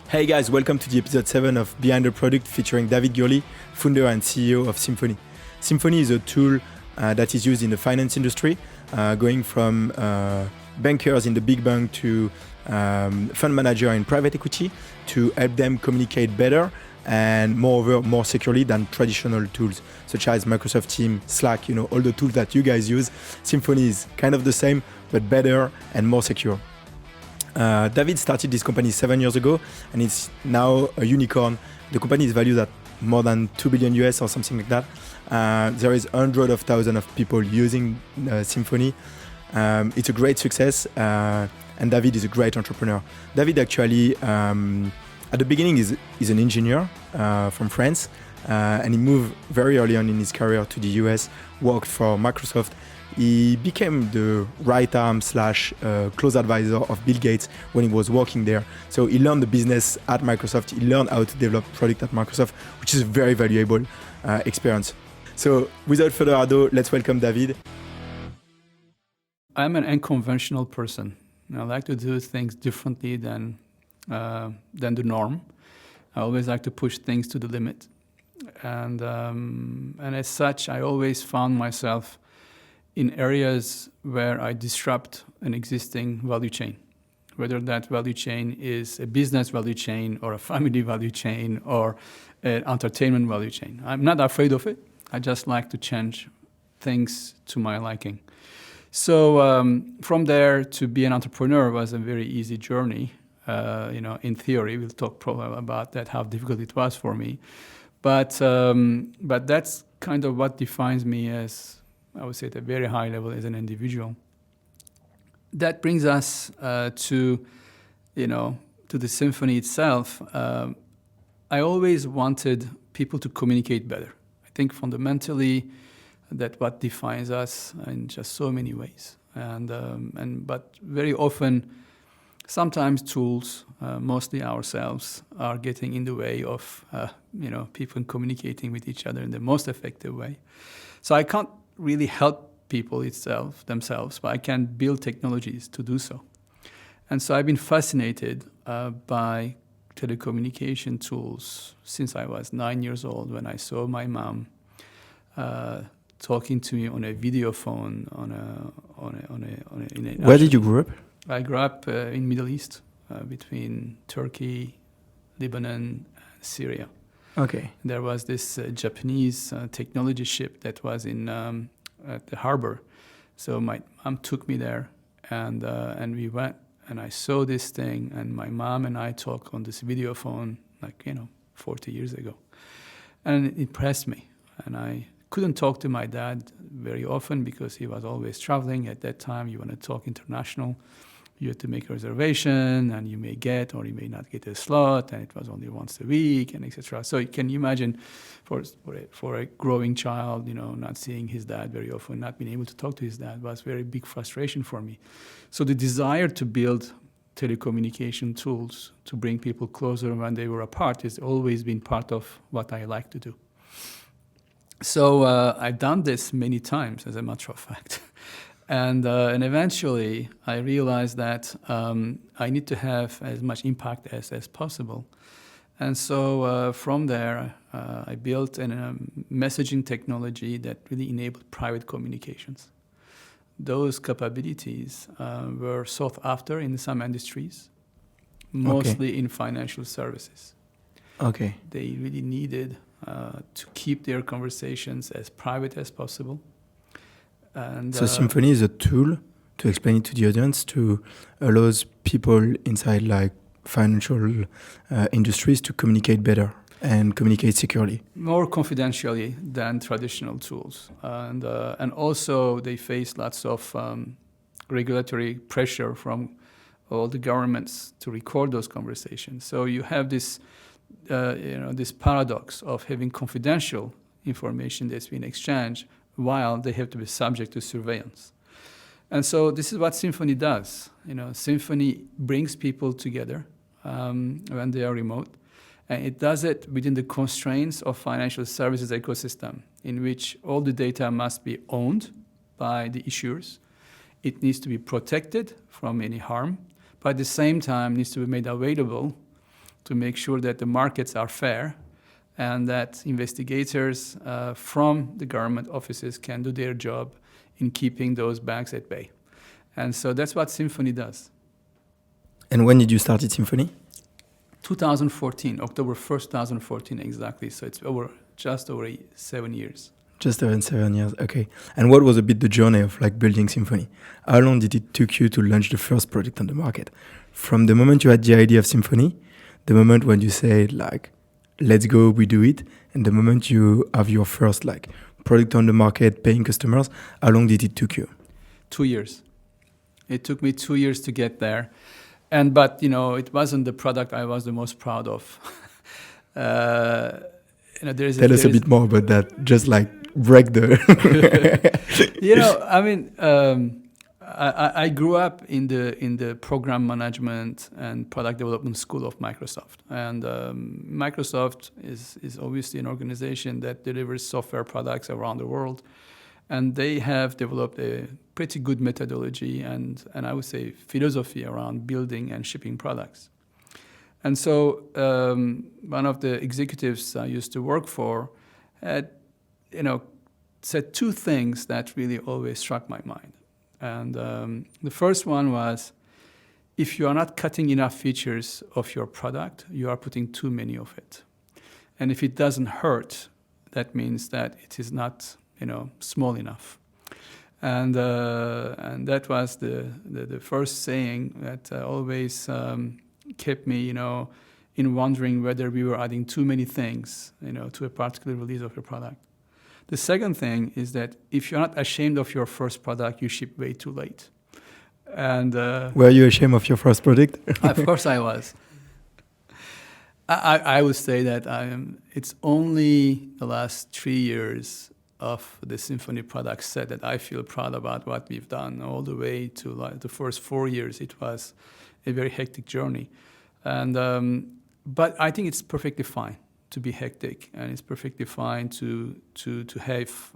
Hey guys, welcome to the episode 7 of Behind the Product featuring David Gurle, founder and CEO of Symphony. Symphony is a tool that is used in the finance industry, going from bankers in the big bank to fund manager in private equity to help them communicate better and moreover more securely than traditional tools such as Microsoft Teams, Slack, all the tools that you guys use. Symphony is kind of the same, but better and more secure. David started this company 7 years ago and it's now a unicorn. The company is valued at more than 2 billion US or something like that. There is hundreds of thousands of people using Symphony. It's a great success and David is a great entrepreneur. David actually, at the beginning, is an engineer from France and he moved very early on in his career to the US, worked for Microsoft. He became the right arm / close advisor of Bill Gates when he was working there. So he learned the business at Microsoft. He learned how to develop product at Microsoft, which is a very valuable experience. So without further ado, let's welcome David. I'm an unconventional person. I like to do things differently than the norm. I always like to push things to the limit. And as such, I always found myself in areas where I disrupt an existing value chain, whether that value chain is a business value chain or a family value chain or an entertainment value chain. I'm not afraid of it. I just like to change things to my liking. So from there to be an entrepreneur was a very easy journey. In theory, we'll talk probably about that, how difficult it was for me. But that's kind of what defines me as, I would say, at a very high level as an individual. That brings us to the Symphony itself. I always wanted people to communicate better. I think fundamentally that what defines us in just so many ways. But very often, sometimes tools, mostly ourselves, are getting in the way of people communicating with each other in the most effective way. So I can't really help people themselves, but I can build technologies to do so. And so I've been fascinated by telecommunication tools since I was 9 years old, when I saw my mom talking to me on a video phone Where did you grow up? I grew up in Middle East, between Turkey, Lebanon, and Syria. Okay. There was this Japanese technology ship that was at the harbor. So my mom took me there, and we went, and I saw this thing, and my mom and I talked on this video phone, 40 years ago. And it impressed me. And I couldn't talk to my dad very often because he was always traveling. At that time, you want to talk international, you had to make a reservation, and you may get or you may not get a slot, and it was only once a week, and etc. So can you imagine, for a growing child, not seeing his dad very often, not being able to talk to his dad was very big frustration for me. So the desire to build telecommunication tools to bring people closer when they were apart has always been part of what I like to do. So I've done this many times, as a matter of fact. And eventually, I realized that I need to have as much impact as possible. And so from there, I built a messaging technology that really enabled private communications. Those capabilities were sought after in some industries, mostly in financial services. Okay. They really needed to keep their conversations as private as possible. And, so Symphony is a tool, to explain it to the audience, to allows people inside financial industries to communicate better and communicate securely. More confidentially than traditional tools. And also they face lots of regulatory pressure from all the governments to record those conversations. So you have this paradox of having confidential information that's been exchanged while they have to be subject to surveillance. And so this is what Symphony does. Symphony brings people together when they are remote, and it does it within the constraints of financial services ecosystem, in which all the data must be owned by the issuers. It needs to be protected from any harm, but at the same time needs to be made available to make sure that the markets are fair and that investigators from the government offices can do their job in keeping those banks at bay. And so that's what Symphony does. And when did you start at Symphony? 2014, October 1st, 2014 exactly. So it's just over 7 years. Just around 7 years, okay. And what was a bit the journey of like building Symphony? How long did it took you to launch the first product on the market? From the moment you had the idea of Symphony, the moment when you say like, let's go, we do it, and the moment you have your first like product on the market, paying customers, how long did it took you? 2 years. It took me 2 years to get there. But it wasn't the product I was the most proud of. Tell us a bit more about that. Just like break the. I grew up in the program management and product development school of Microsoft, and Microsoft is obviously an organization that delivers software products around the world, and they have developed a pretty good methodology and I would say philosophy around building and shipping products. And so one of the executives I used to work for had, said two things that really always struck my mind. And the first one was, if you are not cutting enough features of your product, you are putting too many of it. And if it doesn't hurt, that means that it is not, small enough. And that was the first saying that always kept me, in wondering whether we were adding too many things, to a particular release of a product. The second thing is that if you're not ashamed of your first product, you ship way too late. And were you ashamed of your first product? Of course I was. I would say that it's only the last 3 years of the Symphony product set that I feel proud about what we've done. All the way to the first 4 years, it was a very hectic journey. And but I think it's perfectly fine to be hectic, and it's perfectly fine to have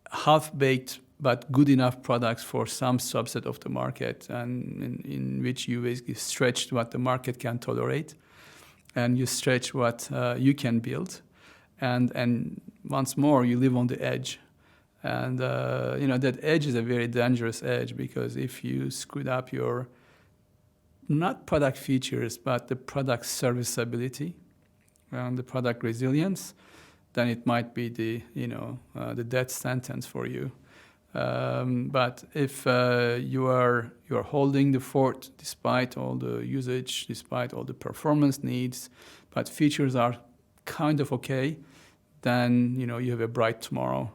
half-baked but good enough products for some subset of the market, and in which you basically stretch what the market can tolerate, and you stretch what you can build, and once more you live on the edge, and that edge is a very dangerous edge, because if you screwed up your not product features but the product serviceability and the product resilience, then it might be the death sentence for you. But if you are holding the fort despite all the usage, despite all the performance needs, but features are kind of okay, then you have a bright tomorrow.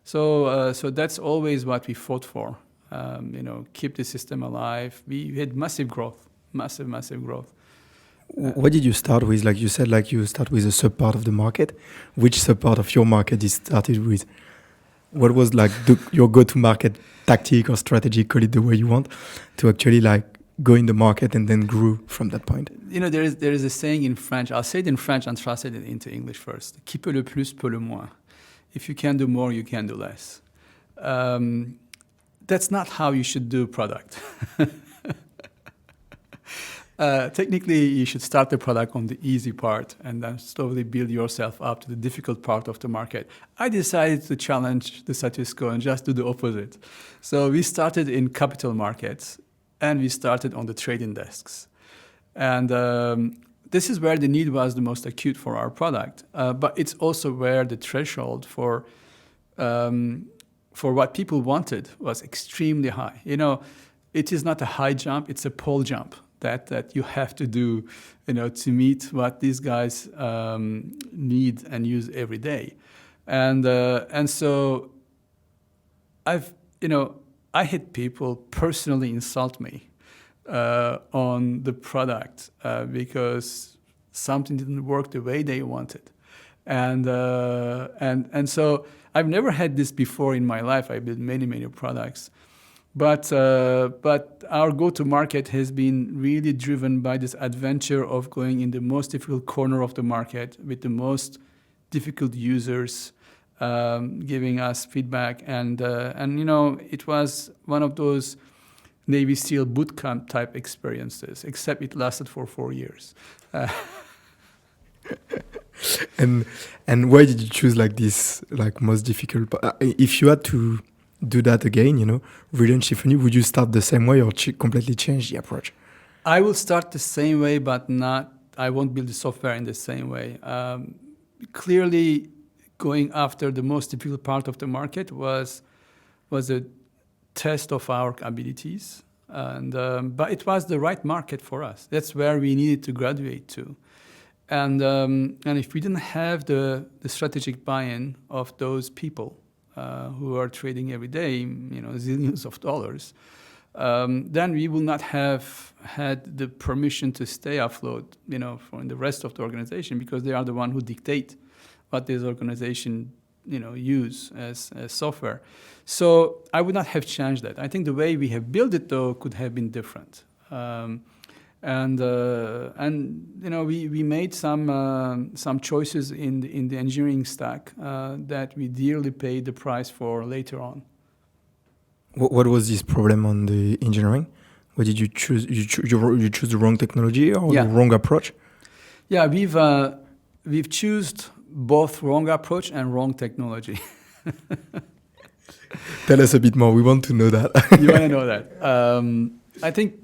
So that's always what we fought for. Keep the system alive. We had massive growth, massive growth. What did you start with? Like you said, you start with a sub-part of the market. Which sub-part of your market you started with? What was your go-to-market tactic or strategy, call it the way you want, to actually go in the market and then grew from that point? There is a saying in French. I'll say it in French and translate it into English first. Qui peut le plus, peut le moins. If you can do more, you can do less. That's not how you should do product. Technically, you should start the product on the easy part and then slowly build yourself up to the difficult part of the market. I decided to challenge the status quo and just do the opposite. So we started in capital markets, and we started on the trading desks. And this is where the need was the most acute for our product. But it's also where the threshold for what people wanted was extremely high. It is not a high jump, it's a pole jump that you have to do, to meet what these guys need and use every day. And so I had people personally insult me on the product because something didn't work the way they wanted. And so I've never had this before in my life. I built many products. But our go-to-market has been really driven by this adventure of going in the most difficult corner of the market with the most difficult users giving us feedback. And it was one of those Navy SEAL boot camp type experiences, except it lasted for 4 years. And why did you choose like this like most difficult? If you had to do that again, relaunch Symphony, would you start the same way or completely change the approach? I will start the same way, but I won't build the software in the same way. Clearly, going after the most difficult part of the market was a test of our abilities, but it was the right market for us. That's where we needed to graduate to. And if we didn't have the strategic buy-in of those people who are trading every day, zillions of dollars, then we will not have had the permission to stay afloat, for the rest of the organization, because they are the one who dictate what this organization, use as software. So I would not have changed that. I think the way we have built it, though, could have been different. We made some choices in the engineering stack that we dearly paid the price for later on. What was this problem on the engineering? What did you choose? You choose the wrong technology or the wrong approach? Yeah, we've chosen both wrong approach and wrong technology. Tell us a bit more. We want to know that. You want to know that? I think,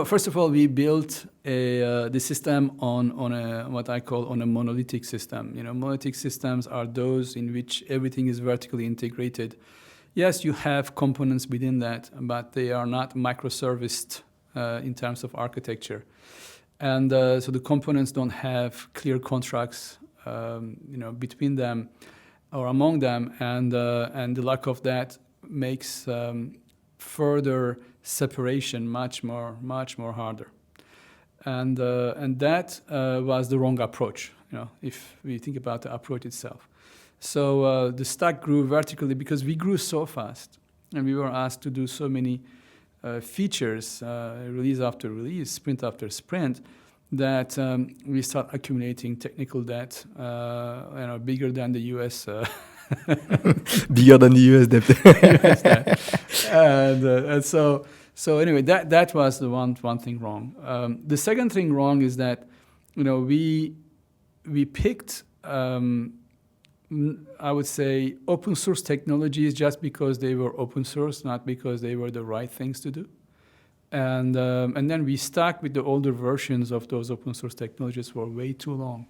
first of all, we built the system on what I call on a monolithic system. Monolithic systems are those in which everything is vertically integrated. Yes, you have components within that, but they are not microserviced in terms of architecture. And so the components don't have clear contracts, between them or among them, and the lack of that makes further separation much more harder. And that was the wrong approach, if we think about the approach itself. So the stack grew vertically because we grew so fast, and we were asked to do so many features, release after release, sprint after sprint, that we start accumulating technical debt, bigger than the US. Bigger than the US debt. US debt. And so anyway, that was the one thing wrong. The second thing wrong is that, we picked, I would say, open source technologies just because they were open source, not because they were the right things to do. And then we stuck with the older versions of those open source technologies for way too long.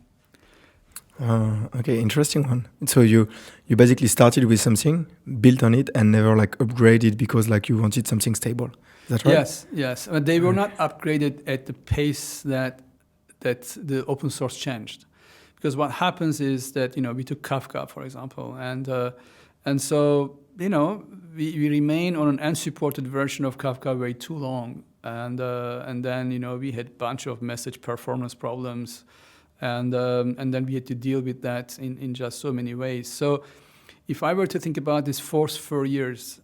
Okay, interesting one. So you basically started with something, built on it, and never upgraded because you wanted something stable. Is that right? Yes. But they were not upgraded at the pace that the open source changed. Because what happens is that, we took Kafka, for example, and so, we remain on an unsupported version of Kafka way too long. And then, we had a bunch of message performance problems. And then we had to deal with that in just so many ways. So if I were to think about this first 4 years,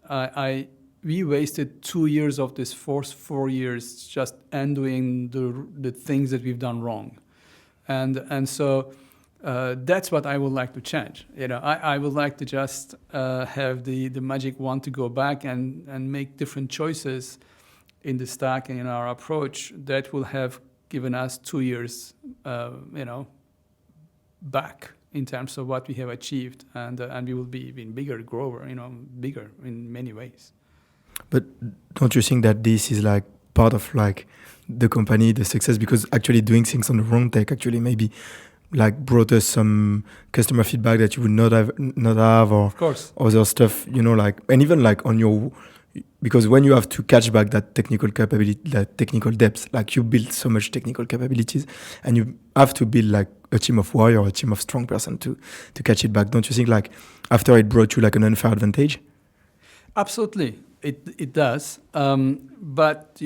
we wasted 2 years of this first 4 years just undoing the things that we've done wrong. And so that's what I would like to change. I would like to just have the magic wand to go back and make different choices in the stack and in our approach that will have given us 2 years, back in terms of what we have achieved, and we will be even bigger grower, bigger in many ways. But don't you think that this is part of the company, the success, because actually doing things on the wrong tech actually maybe brought us some customer feedback that you would not have, or of course, other stuff, and even on your. Because when you have to catch back that technical capability, that technical depth, you build so much technical capabilities, and you have to build a team of warrior, a team of strong person to catch it back. Don't you think after it brought you an unfair advantage? Absolutely, it does. But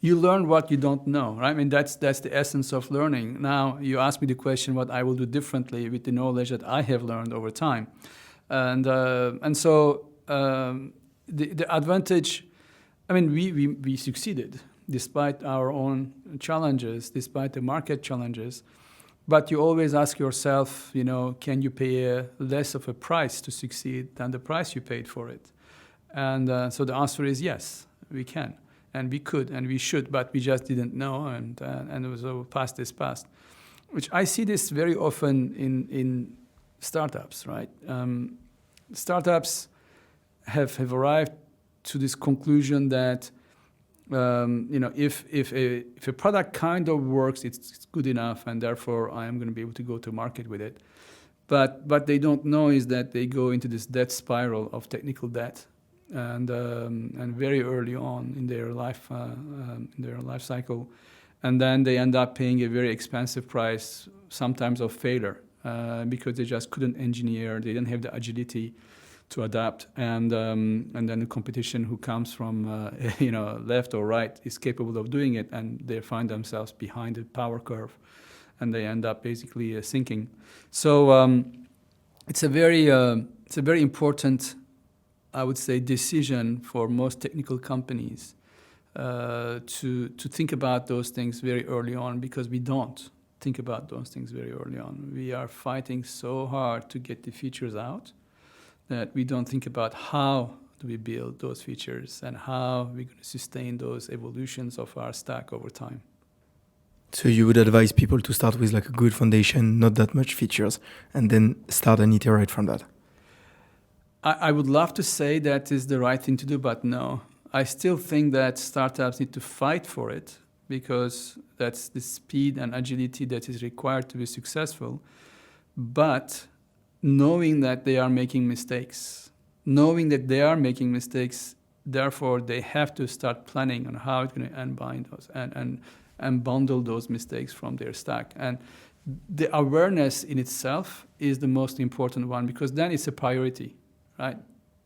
you learn what you don't know, right? I mean, that's the essence of learning. Now you ask me the question, what I will do differently with the knowledge that I have learned over time, and so. The advantage, I mean, we succeeded despite our own challenges, despite the market challenges. But you always ask yourself, can you pay less of a price to succeed than the price you paid for it? And so the answer is yes, we can, and we could, and we should, but we just didn't know, and it was so past is past. Which I see this very often in startups, right? Startups have arrived to this conclusion that if a product kind of works, it's good enough, and therefore I am going to be able to go to market with it. But what they don't know is that they go into this debt spiral of technical debt, and very early on in their life cycle, and then they end up paying a very expensive price, sometimes of failure, because they just couldn't engineer, they didn't have the agility to adapt, and then the competition who comes from left or right is capable of doing it, and they find themselves behind the power curve, and they end up basically sinking. So it's a very important, I would say, decision for most technical companies to think about those things very early on, because we don't think about those things very early on. We are fighting so hard to get the features out that we don't think about how do we build those features and how we're going to sustain those evolutions of our stack over time. So you would advise people to start with like a good foundation, not that much features, and then start and iterate from that? I would love to say that is the right thing to do, but no. I still think that startups need to fight for it, because that's the speed and agility that is required to be successful. But knowing that they are making mistakes, therefore they have to start planning on how it's going to unbind those and bundle those mistakes from their stack. And the awareness in itself is the most important one, because then it's a priority, right?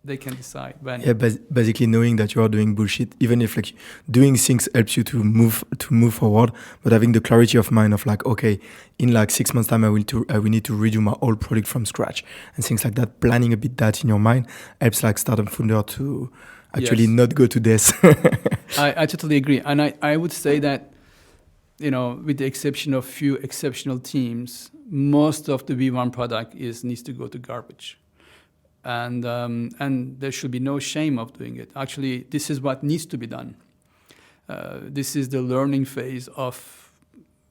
They can decide when. Yeah, basically knowing that you are doing bullshit, even if like doing things helps you to move forward, but having the clarity of mind of like, okay, in like 6 months time, I will need to redo my whole product from scratch and things like that. Planning a bit that in your mind helps like startup founder to actually not go to this. I totally agree, and I would say that, with the exception of few exceptional teams, most of the V1 product needs to go to garbage. And there should be no shame of doing it. Actually, this is what needs to be done. This is the learning phase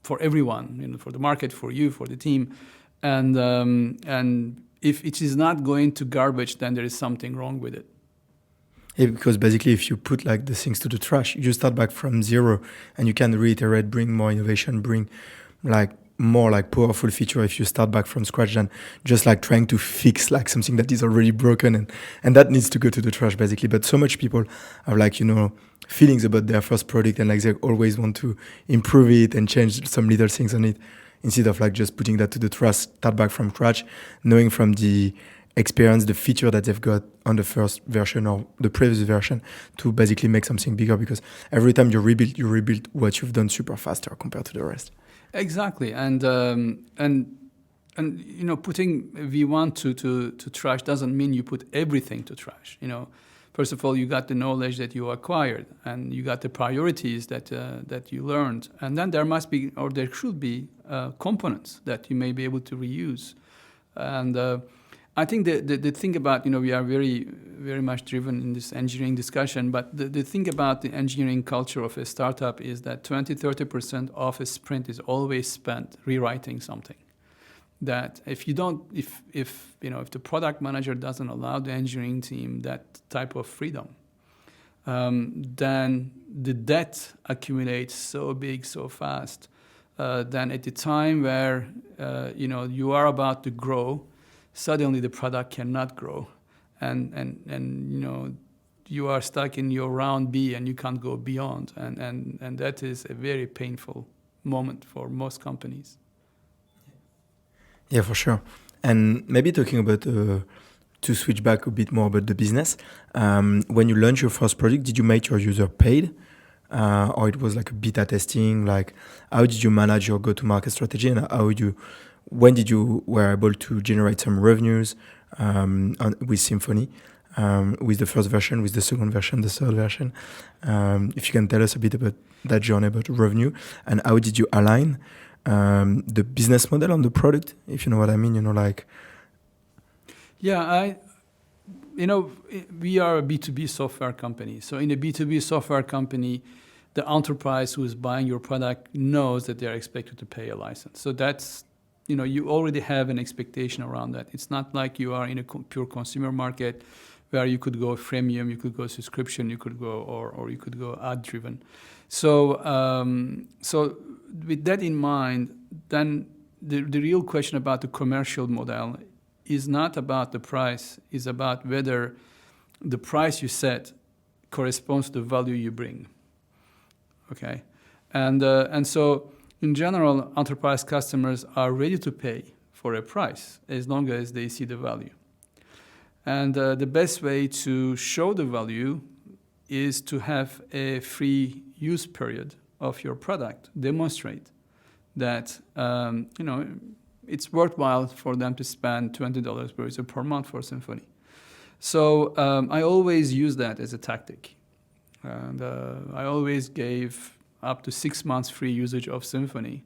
for everyone, for the market, for you, for the team. And if it is not going to garbage, then there is something wrong with it. Yeah, because basically if you put like the things to the trash, you start back from zero, and you can reiterate, bring more innovation, bring like more like powerful feature if you start back from scratch than just like trying to fix like something that is already broken, and that needs to go to the trash basically. But so much people have like, feelings about their first product, and like they always want to improve it and change some little things on it, instead of like just putting that to the trash, start back from scratch, knowing from the experience the feature that they've got on the first version or the previous version to basically make something bigger, because every time you rebuild what you've done super faster compared to the rest. Exactly, and putting V1 to trash doesn't mean you put everything to trash. First of all, you got the knowledge that you acquired, and you got the priorities that you learned, and then there should be components that you may be able to reuse. And I think the thing about, we are very, very much driven in this engineering discussion, but the thing about the engineering culture of a startup is that 20-30% of a sprint is always spent rewriting something. That if the product manager doesn't allow the engineering team that type of freedom, then the debt accumulates so big, so fast, then at the time where you are about to grow, suddenly the product cannot grow, and you are stuck in your round B and you can't go beyond, and that is a very painful moment for most companies. Yeah, for sure. And maybe talking about to switch back a bit more about the business, when you launched your first product, did you make your user paid, or it was like a beta testing? Like, how did you manage your go-to-market strategy, and when did you were able to generate some revenues with Symphony, with the first version, with the second version, the third version? If you can tell us a bit about that journey about revenue, and how did you align the business model on the product, if you know what I mean, like. Yeah, we are a B2B software company. So in a B2B software company, the enterprise who is buying your product knows that they're expected to pay a license. So that's, you already have an expectation around that. It's not like you are in a pure consumer market where you could go freemium, you could go subscription, you could go, or you could go ad driven. So, so with that in mind, then the real question about the commercial model is not about the price, is about whether the price you set corresponds to the value you bring. Okay, and so in general, enterprise customers are ready to pay for a price as long as they see the value. And the best way to show the value is to have a free use period of your product. Demonstrate that it's worthwhile for them to spend $20 per month for Symphony. So I always use that as a tactic. And I always gave up to 6 months free usage of Symphony.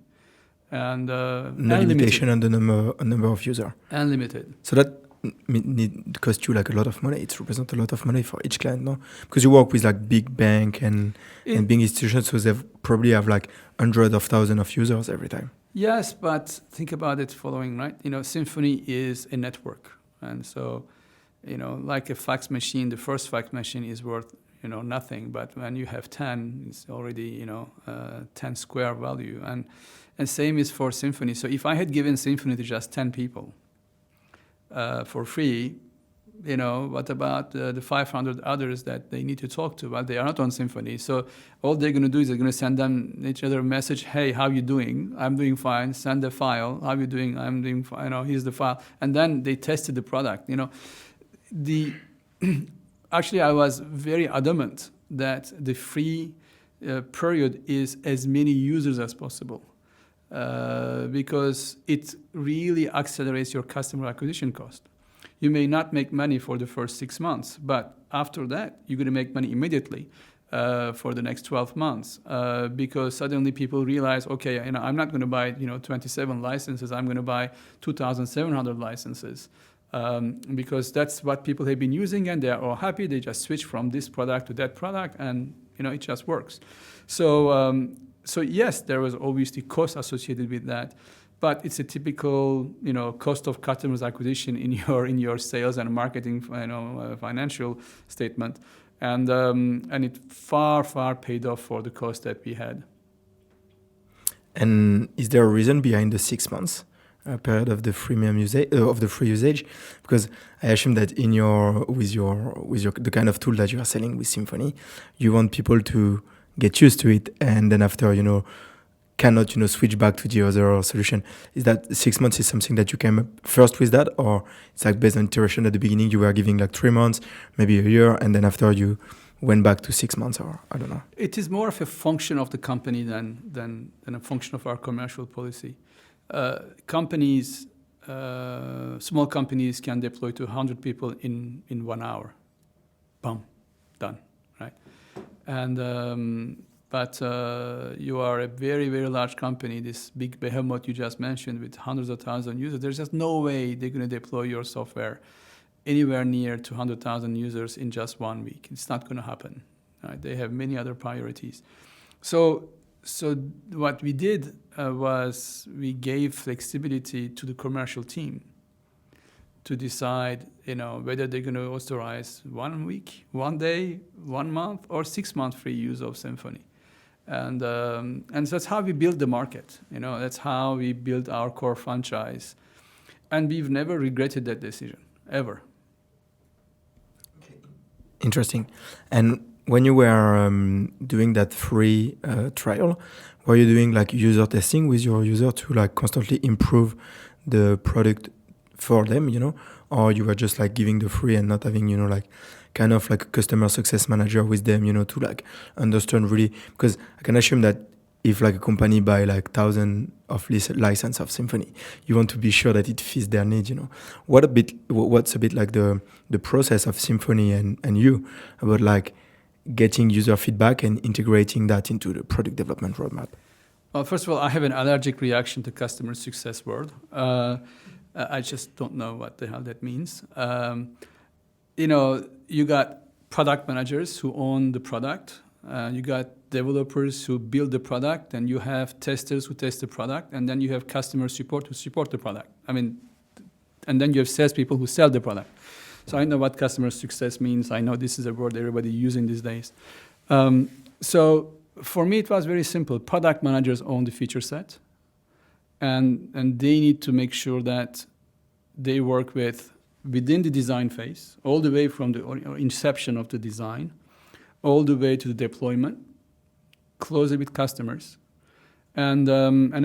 And no limitation on the number of users. Unlimited. So that need cost you like a lot of money. It represents a lot of money for each client, no? Because you work with like big bank and big institutions, so they probably have like hundreds of thousands of users every time. Yes, but think about it following, right? Symphony is a network. And so, like a fax machine, the first fax machine is worth, nothing. But when you have 10, it's already, 10 square value. And same is for Symphony. So if I had given Symphony to just 10 people for free, what about the 500 others that they need to talk to? Well, they are not on Symphony. So all they're going to do is they're going to send them each other a message. Hey, how you doing? I'm doing fine. Send the file. How you doing? I'm doing fine. Here's the file. And then they tested the product. Actually, I was very adamant that the free period is as many users as possible. Because it really accelerates your customer acquisition cost. You may not make money for the first 6 months, but after that, you're going to make money immediately for the next 12 months because suddenly people realize, okay, I'm not going to buy 27 licenses. I'm going to buy 2,700 licenses because that's what people have been using, and they are all happy. They just switch from this product to that product, and it just works. So yes, there was obviously cost associated with that, but it's a typical, cost of customers acquisition in your sales and marketing, financial statement, and it far paid off for the cost that we had. And is there a reason behind the 6 months period of the freemium usage of the free usage? Because I assume that with the kind of tool that you are selling with Symphony, you want people to get used to it, and then after, cannot, switch back to the other solution. Is that 6 months is something that you came up first with that, or it's like based on iteration at the beginning, you were giving like 3 months, maybe a year, and then after you went back to 6 months, or I don't know? It is more of a function of the company than a function of our commercial policy. Small companies can deploy to 100 people in 1 hour. Boom, done, right? And but you are a very, very large company, this big behemoth you just mentioned with hundreds of thousands of users. There's just no way they're going to deploy your software anywhere near 200,000 users in just 1 week. It's not going to happen. Right? They have many other priorities. So what we did was we gave flexibility to the commercial team to decide, whether they're going to authorize 1 week, 1 day, 1 month, or 6 month free use of Symphony. And so that's how we build the market. That's how we build our core franchise. And we've never regretted that decision, ever. Interesting. And when you were doing that free trial, were you doing like user testing with your user to like constantly improve the product for them, or you were just like giving the free and not having, like kind of like a customer success manager with them, to like understand really, because I can assume that if like a company buy like 1,000 of license of Symphony, you want to be sure that it fits their needs, What's a bit like the process of Symphony and you about like getting user feedback and integrating that into the product development roadmap? Well, first of all, I have an allergic reaction to customer success word. I just don't know what the hell that means. you got product managers who own the product. You got developers who build the product, and you have testers who test the product, and then you have customer support who support the product. And then you have salespeople who sell the product. So I know what customer success means. I know this is a word everybody using these days. So for me, it was very simple. Product managers own the feature set, and they need to make sure that they work within the design phase, all the way from the inception of the design, all the way to the deployment, closely with customers, and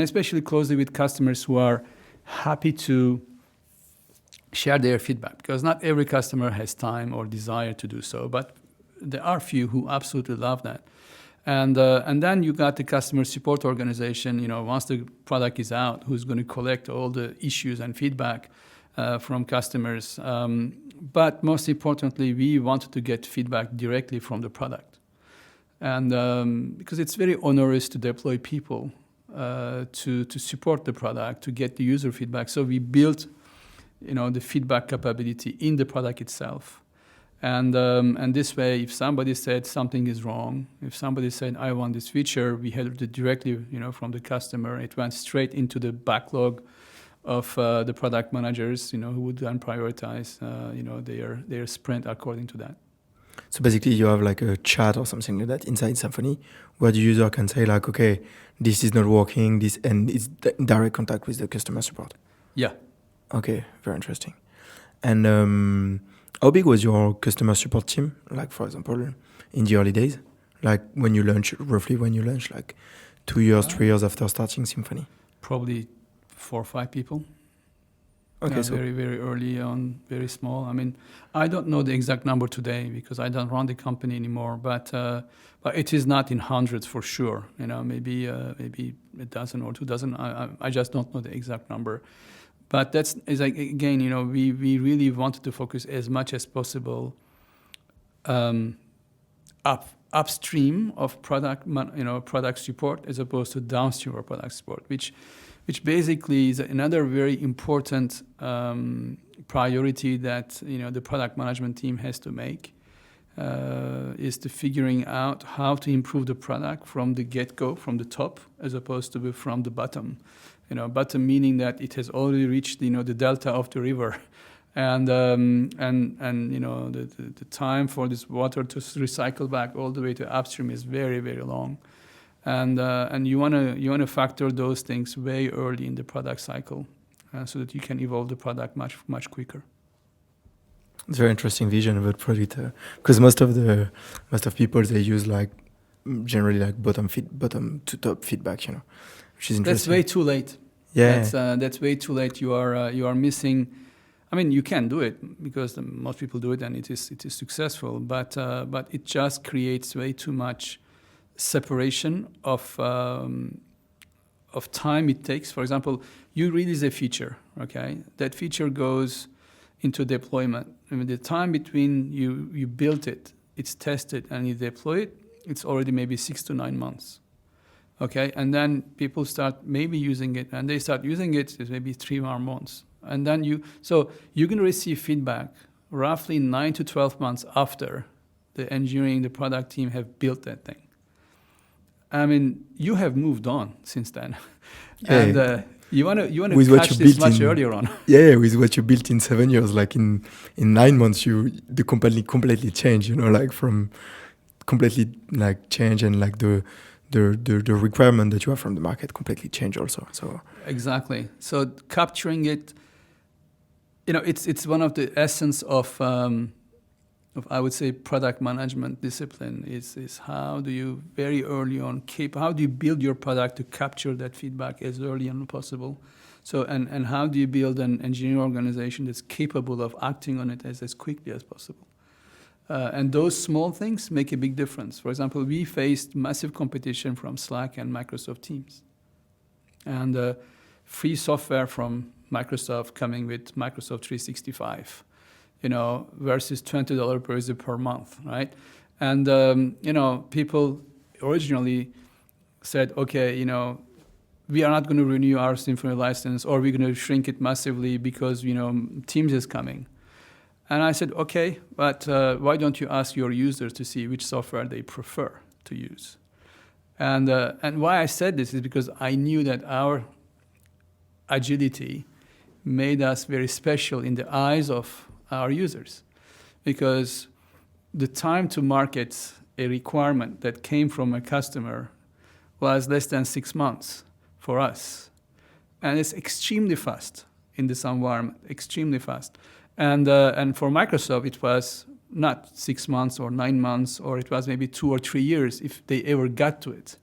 especially closely with customers who are happy to share their feedback, because not every customer has time or desire to do so, but there are few who absolutely love that. And then you got the customer support organization, once the product is out, who's going to collect all the issues and feedback from customers. But most importantly, we wanted to get feedback directly from the product. And because it's very onerous to deploy people to support the product, to get the user feedback. So we built the feedback capability in the product itself. And this way, if somebody said something is wrong, if somebody said, I want this feature, we had it directly from the customer. It went straight into the backlog of the product managers, who would then prioritize, their sprint according to that. So basically, you have like a chat or something like that inside Symphony, where the user can say like, okay, this is not working, and it's in direct contact with the customer support. Yeah. Okay, very interesting. And how big was your customer support team? Like, for example, in the early days, like roughly when you launched, like 2 years, 3 years after starting Symphony? Probably 4 or 5 people. Okay, so very, very early on, very small. I don't know the exact number today because I don't run the company anymore, but it is not in hundreds for sure. Maybe a dozen or 2 dozen. I just don't know the exact number. But that's again, we really wanted to focus as much as possible upstream of product support as opposed to downstream of product support, which basically is another very important priority that the product management team has to make, is to figuring out how to improve the product from the get-go, from the top, as opposed to from the bottom. Bottom meaning that it has already reached the delta of the river, and the time for this water to recycle back all the way to upstream is very, very long. And you wanna factor those things way early in the product cycle, so that you can evolve the product much quicker. It's a very interesting vision about product, because most of people, they use generally bottom to top feedback, which is interesting. That's way too late. Yeah, that's way too late. You are missing. You can do it because most people do it and it is successful, but it just creates way too much separation of time it takes. For example, you release a feature, okay? That feature goes into deployment. The time between you built it, it's tested, and you deploy it, it's already maybe 6 to 9 months, okay? And then people start maybe using it, and they start using it, it's maybe 3 more months. And then you're going to receive feedback roughly 9 to 12 months after the engineering, the product team have built that thing. You have moved on since then, and you want to catch this much earlier on. Yeah, with what you built in 7 years, like in 9 months, the company completely changed. From completely change, and the requirement that you have from the market completely changed also. So exactly. So capturing it, it's one of the essence of I would say product management discipline is how do you very early on how do you build your product to capture that feedback as early as possible? So and how do you build an engineering organization that's capable of acting on it as quickly as possible? And those small things make a big difference. For example, we faced massive competition from Slack and Microsoft Teams, and free software from Microsoft coming with Microsoft 365. Versus $20 per user per month, right? And, people originally said, okay, we are not going to renew our Symphony license, or we're going to shrink it massively because, Teams is coming. And I said, okay, but why don't you ask your users to see which software they prefer to use? And why I said this is because I knew that our agility made us very special in the eyes of our users, because the time to market a requirement that came from a customer was less than 6 months for us. And it's extremely fast in this environment, extremely fast. And for Microsoft, it was not 6 months or 9 months, or it was maybe 2 or 3 years if they ever got to it,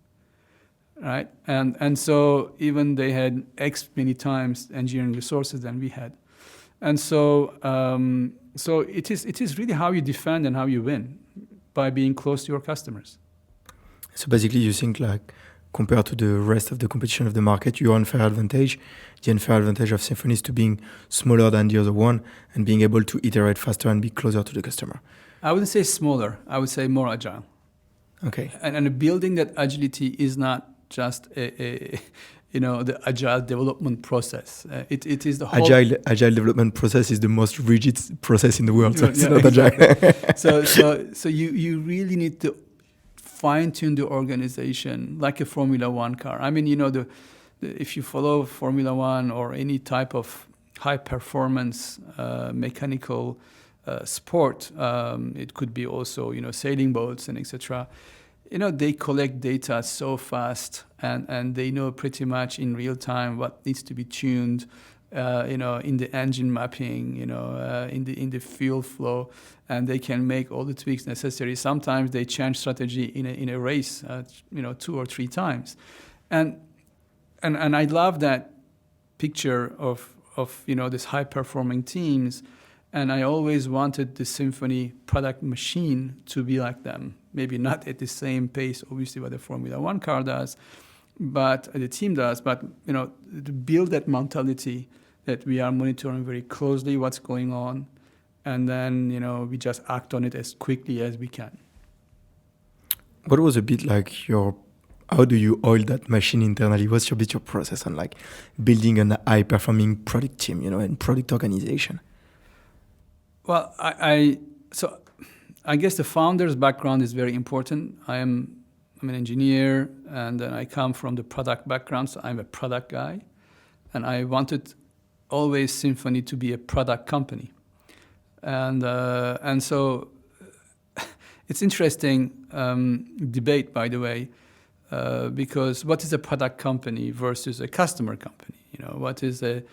right? And so even they had X many times engineering resources than we had. And so so it is really how you defend and how you win, by being close to your customers. So basically you think like, compared to the rest of the competition of the market, your unfair advantage, the unfair advantage of Symphony is to being smaller than the other one and being able to iterate faster and be closer to the customer. I wouldn't say smaller, I would say more agile. Okay. And building that agility is not just the agile development process. It is the whole... Agile development process is the most rigid process in the world, so it's not exactly. agile. so you really need to fine-tune the organization like a Formula One car. I mean, if you follow Formula One or any type of high-performance mechanical sport, it could be also, sailing boats and etc. They collect data so fast, and they know pretty much in real time what needs to be tuned, in the engine mapping, in the fuel flow, and they can make all the tweaks necessary. Sometimes they change strategy in a race, 2 or 3 times, and I love that picture of this high performing teams, and I always wanted the Symphony product machine to be like them. Maybe not at the same pace, obviously, what the Formula One car does, but the team does. But to build that mentality that we are monitoring very closely what's going on, and then we just act on it as quickly as we can. What was a bit like how do you oil that machine internally? What's your process on like building an high performing product team, and product organization? Well, I guess the founder's background is very important. I'm an engineer, and then I come from the product background, so I'm a product guy, and I wanted always Symphony to be a product company, and so it's interesting debate, by the way, because what is a product company versus a customer company? What does it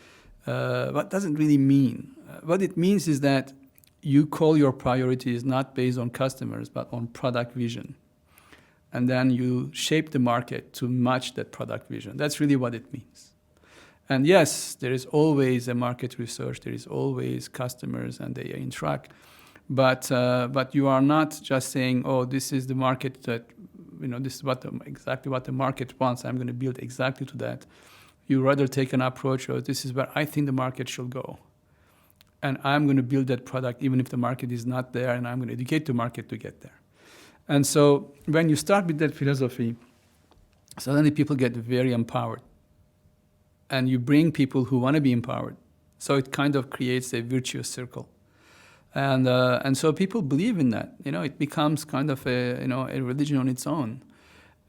really mean? What it means is that you call your priorities not based on customers, but on product vision. And then you shape the market to match that product vision. That's really what it means. And yes, there is always a market research, there is always customers, and they interact. But you are not just saying, oh, this is the market that, this is exactly what the market wants, I'm going to build exactly to that. You rather take an approach of, this is where I think the market should go. And I'm going to build that product even if the market is not there, and I'm going to educate the market to get there. And so when you start with that philosophy, suddenly people get very empowered. And you bring people who want to be empowered. So it kind of creates a virtuous circle. And so people believe in that. It becomes kind of a religion on its own.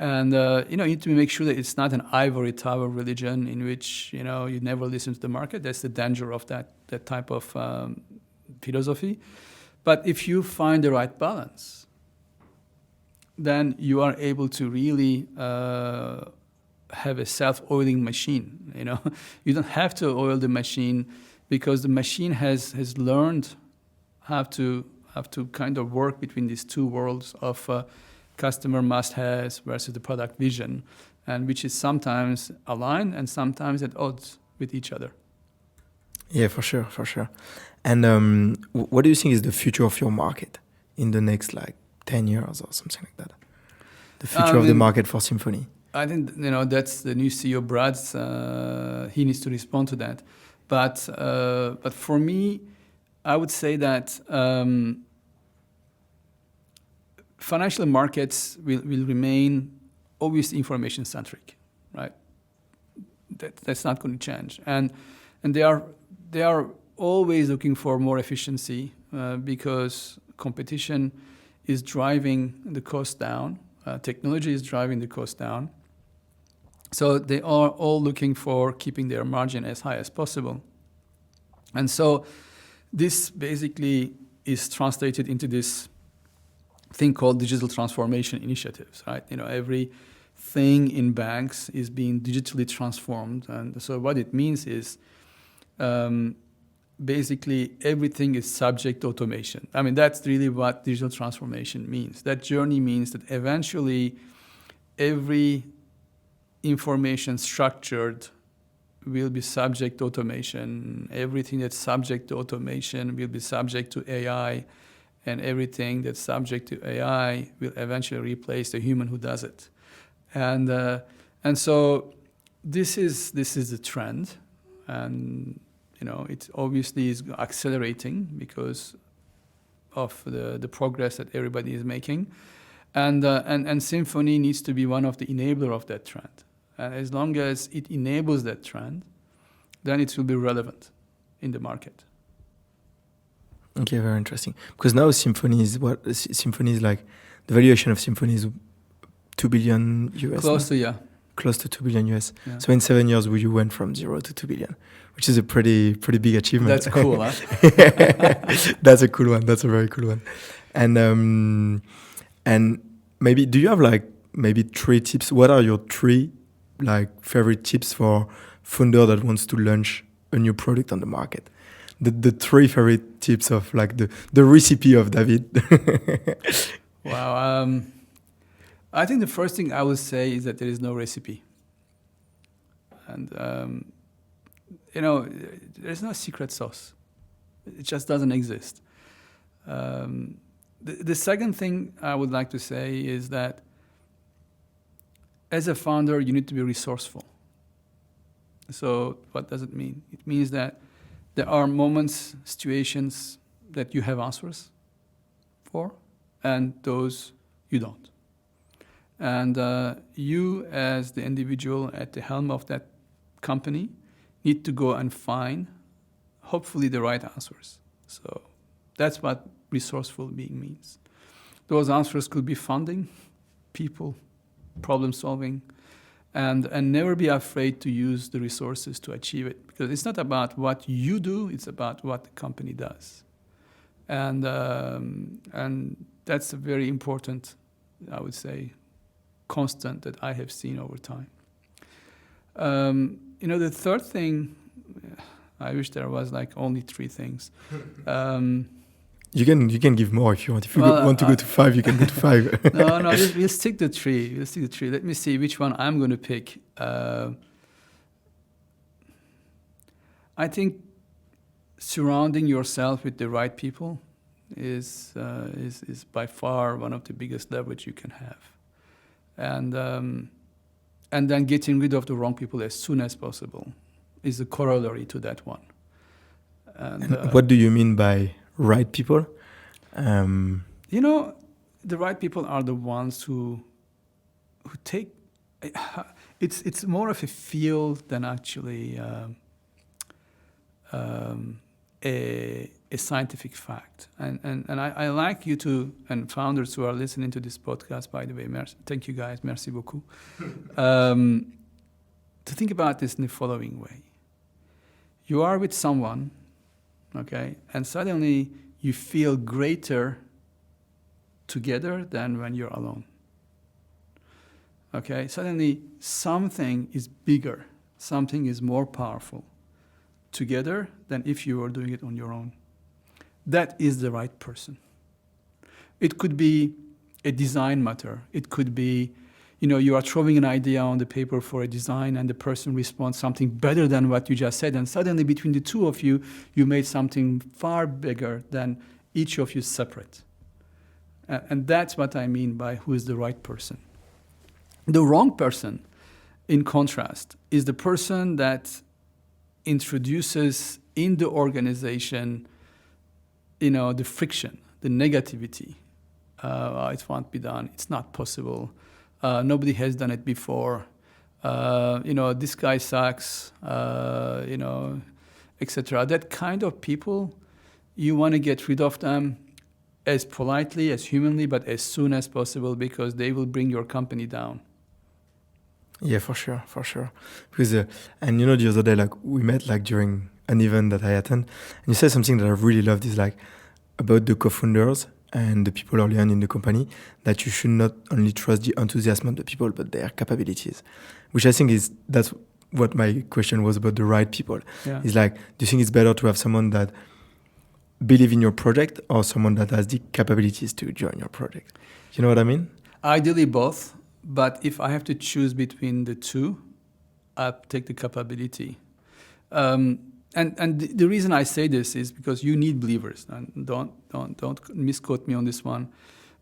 And you need to make sure that it's not an ivory tower religion in which you never listen to the market. That's the danger of that type of philosophy. But if you find the right balance, then you are able to really have a self-oiling machine. You don't have to oil the machine, because the machine has learned how to kind of work between these two worlds of customer must-haves versus the product vision, and which is sometimes aligned and sometimes at odds with each other. Yeah, for sure. And what do you think is the future of your market in the next 10 years or something like that? The future of the market for Symphony? I think that's the new CEO, Brad. He needs to respond to that. But for me, I would say that financial markets will remain obviously information centric, right? That's not going to change, and they are always looking for more efficiency because competition is driving the cost down. Technology is driving the cost down. So they are all looking for keeping their margin as high as possible. And so this basically is translated into this thing called digital transformation initiatives, right? Every thing in banks is being digitally transformed. And so what it means is basically everything is subject to automation. I mean, that's really what digital transformation means. That journey means that eventually every information structured will be subject to automation. Everything that's subject to automation will be subject to AI, and everything that's subject to AI will eventually replace the human who does it. And so this is the trend, and it obviously is accelerating because of the progress that everybody is making, and Symphony needs to be one of the enabler of that trend. And as long as it enables that trend, then it will be relevant in the market. Okay, very interesting. Because now Symphony is like, the valuation of Symphony is $2 billion US. Close to $2 billion US. Yeah. So in 7 years, you went from 0 to $2 billion, which is a pretty big achievement. That's cool, huh? That's a cool one. That's a very cool one. And maybe, do you have maybe 3 tips? What are your 3 favorite tips for founder that wants to launch a new product on the market? The 3 favorite tips of the recipe of David. Wow. I think the first thing I would say is that there is no recipe. And, there's no secret sauce. It just doesn't exist. The second thing I would like to say is that as a founder, you need to be resourceful. So what does it mean? It means that there are moments, situations that you have answers for, and those you don't. And you, as the individual at the helm of that company, need to go and find, hopefully, the right answers. So that's what resourceful being means. Those answers could be funding, people, problem solving, and never be afraid to use the resources to achieve it. Because it's not about what you do, it's about what the company does. And that's a very important, I would say, constant that I have seen over time. The third thing, I wish there was only 3 things. You can give more if you want. If you want to go to 5, you can go to 5. No, we'll stick to 3. Let me see which one I'm going to pick. I think surrounding yourself with the right people is by far one of the biggest leverage you can have. And then getting rid of the wrong people as soon as possible is a corollary to that one. And what do you mean by right people? The right people are the ones who take. It's more of a feel than actually a scientific fact. And I like you to, and founders who are listening to this podcast, by the way, thank you guys, merci beaucoup, to think about this in the following way. You are with someone, okay, and suddenly you feel greater together than when you're alone. Okay, suddenly something is bigger, something is more powerful together than if you were doing it on your own. That is the right person. It could be a design matter. It could be, you are throwing an idea on the paper for a design and the person responds something better than what you just said. And suddenly between the two of you, you made something far bigger than each of you separate. And that's what I mean by who is the right person. The wrong person, in contrast, is the person that introduces in the organization, the friction, the negativity. It won't be done. It's not possible. Nobody has done it before. This guy sucks. etc. That kind of people, you want to get rid of them as politely, as humanly, but as soon as possible, because they will bring your company down. Yeah, for sure. Because and the other day, like we met like during an event that I attend, and you said something that I really loved is like about the co-founders and the people early on in the company, that you should not only trust the enthusiasm of the people, but their capabilities, which I think that's what my question was about the right people. Yeah. It's like, do you think it's better to have someone that believe in your project or someone that has the capabilities to join your project? You know what I mean? Ideally both, but if I have to choose between the two, I'll take the capability. And the reason I say this is because you need believers. And don't misquote me on this one.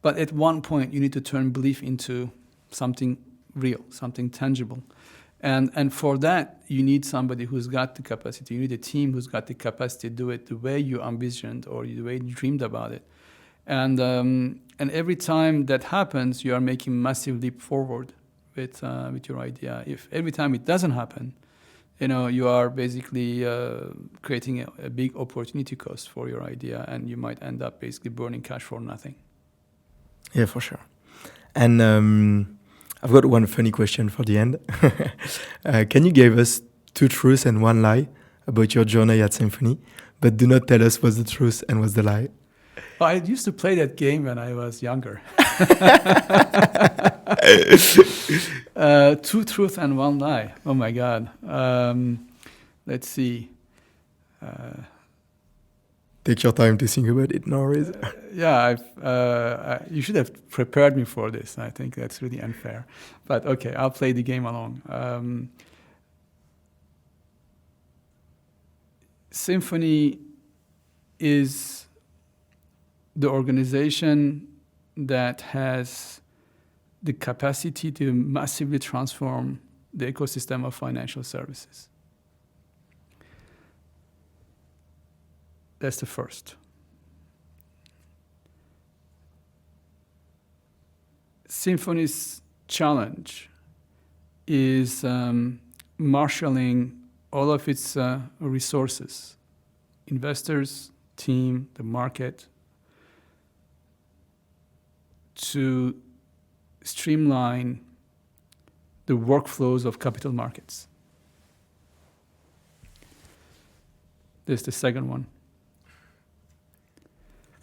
But at one point, you need to turn belief into something real, something tangible. And for that, you need somebody who's got the capacity. You need a team who's got the capacity to do it the way you envisioned or the way you dreamed about it. And every time that happens, you are making massive leap forward with your idea. If every time it doesn't happen, you are basically creating a big opportunity cost for your idea, and you might end up basically burning cash for nothing. Yeah, for sure. And I've got one funny question for the end. Can you give us 2 truths and 1 lie about your journey at Symphony, but do not tell us what's the truth and what's the lie? Well, I used to play that game when I was younger. 2 truths and 1 lie. Oh my God. Let's see. Take your time to think about it, no worries. Yeah, you should have prepared me for this. I think that's really unfair. But okay, I'll play the game along. Symphony is the organization that has the capacity to massively transform the ecosystem of financial services. That's the first. Symphony's challenge is marshalling all of its resources, investors, team, the market, to streamline the workflows of capital markets. There's the second one.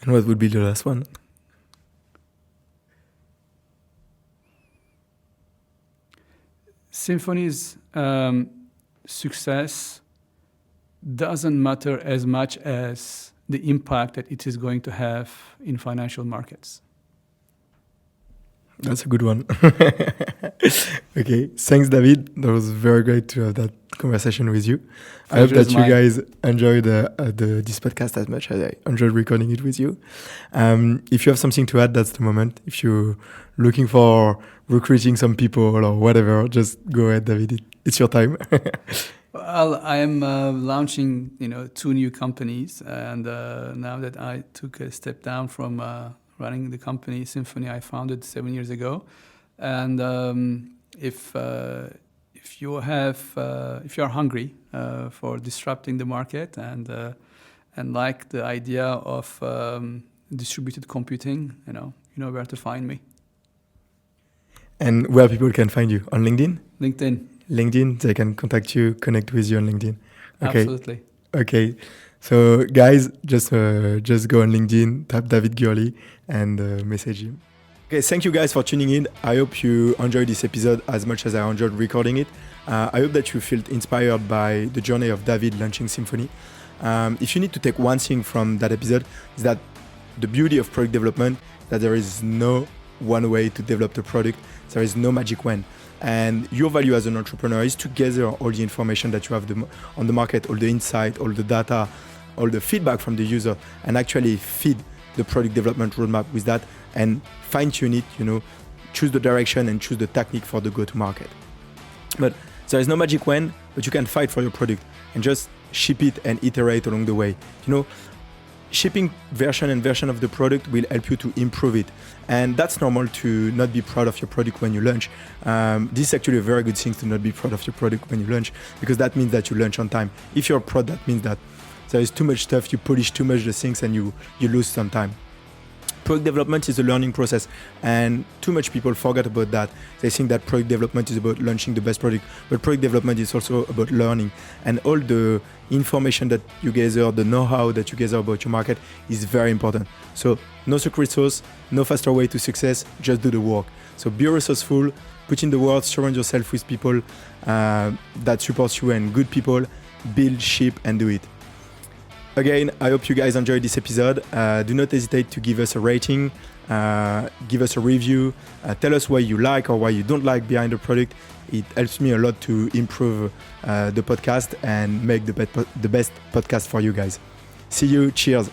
And what would be the last one? Symphony's success doesn't matter as much as the impact that it is going to have in financial markets. That's a good one. Okay, thanks, David. That was very great to have that conversation with you. I hope that you guys enjoyed this podcast as much as I enjoyed recording it with you. If you have something to add, that's the moment. If you're looking for recruiting some people or whatever, just go ahead, David. It's your time. Well, I am launching, 2 new companies, and now that I took a step down from running the company Symphony, I founded 7 years ago, and if you are hungry for disrupting the market and like the idea of distributed computing, you know where to find me. And where people can find you? On LinkedIn? LinkedIn, they can contact you, connect with you on LinkedIn. Okay. Absolutely. Okay. So guys, just go on LinkedIn, tap David Gurle and message him. Okay, thank you guys for tuning in. I hope you enjoyed this episode as much as I enjoyed recording it. I hope that you felt inspired by the journey of David launching Symphony. If you need to take one thing from that episode, is that the beauty of product development, that there is no one way to develop the product. There is no magic wand. And your value as an entrepreneur is to gather all the information that you have on the market, all the insight, all the data, all the feedback from the user, and actually feed the product development roadmap with that and fine-tune it, choose the direction and choose the technique for the go-to-market. But there is no magic wand, but you can fight for your product and just ship it and iterate along the way. shipping version and version of the product will help you to improve it. And that's normal to not be proud of your product when you launch. This is actually a very good thing to not be proud of your product when you launch, because that means that you launch on time. If you're proud, that means that there is too much stuff, you polish too much the things, and you lose some time. Product development is a learning process, and too much people forget about that. They think that product development is about launching the best product, but product development is also about learning, and all the information that you gather, the know-how that you gather about your market is very important. So no secret sauce, no faster way to success, just do the work. So be resourceful, put in the work, surround yourself with people that support you and good people, build, ship, and do it. Again, I hope you guys enjoyed this episode. Do not hesitate to give us a rating, give us a review, tell us why you like or why you don't like behind the product. It helps me a lot to improve the podcast and make the best podcast for you guys. See you. Cheers.